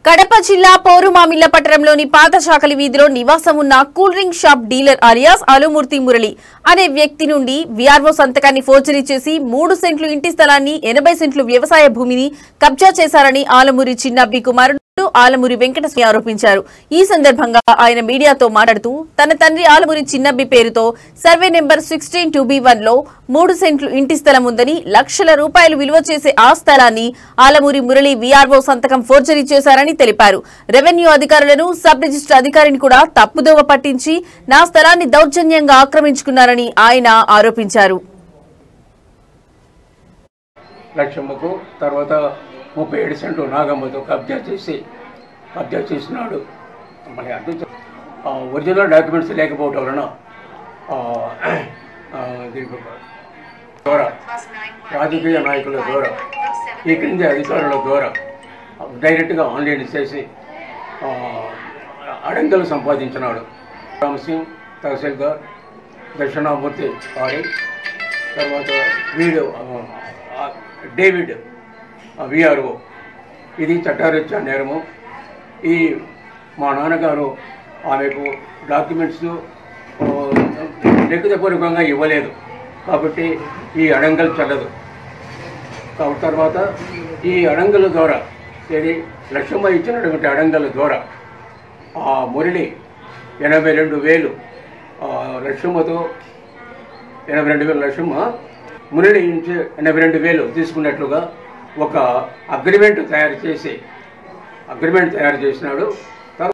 కడప జిల్లా పోరుమామిళ్ల పట్టణంలోని పాత శాఖలి వీధిలో నివాసం ఉన్న cool drink shop dealer alias Alumurthy Murali అనే వ్యక్తి నుండి వీఆర్ఓ సంతకాన్ని ఫోర్జరీ చేసి 3 సెంట్లు ఇంటి స్థలాన్ని 80 సెంట్లు వ్యవసాయ భూమిని కబ్జా చేశారని ఆలమూరి చిన్నబ్బి కుమారుడు ఆలమూరి వెంకటస్వామి ఆరోపించారు. ఈ సందర్భంగా ఆయన మీడియాతో మాట్లాడుతూ తన తండ్రి ఆలమూరి చిన్నబ్బి పేరుతో సర్వే నెంబర్ 16-2B1 లో 3 సెంట్లు ఇంటి స్థలం ఉందని లక్షల రూపాయలు విలువ చేసే ఆ స్థలాన్ని ఆలమూరి మురళి వీఆర్ఓ సంతకం ఫోర్జరీ చేశారని తెలిపారు. రెవెన్యూ అధికారులను సబ్ రిజిస్టర్ అధికారిని కూడా తప్పుదోవ పట్టించి నా స్థలాన్ని దౌర్జన్యంగా ఆక్రమించుకున్నారని ఆయన ఆరోపించారు. లక్ష్మకు తర్వాత 37 సెంట్లు నాగమ్మతో కబ్జా చేసినాడు. మరి ఒరిజినల్ డాక్యుమెంట్స్ లేకపోవటం వలన ద్వారా రాజకీయ నాయకుల ద్వారా ఈ క్రింది అధికారుల ద్వారా డైరెక్ట్గా ఆన్లైన్ చేసి అడంగలు సంపాదించినాడు. రామసింగ్ తహసీల్దార్, దక్షిణామూర్తి ఆర్ఐ, తర్వాత డేవిడ్ వీఆర్ఓ. ఇది చట్టారీత్యా నేరము. ఈ మా నాన్నగారు ఆమెకు డాక్యుమెంట్స్ లిఖితపూర్వకంగా ఇవ్వలేదు కాబట్టి ఈ అడంగల్ చెల్లదు. తర్వాత ఈ అడంగల ద్వారా ఇది లక్ష్మమ్మ ఇచ్చినటువంటి అడంగల ద్వారా ఆ మురళి 82,000 లక్ష్మమ్మతో 82,000 లక్ష్మమ్మ మురళి నుంచి 82,000 తీసుకున్నట్లుగా ఒక అగ్రిమెంట్ తయారు చేసినాడు.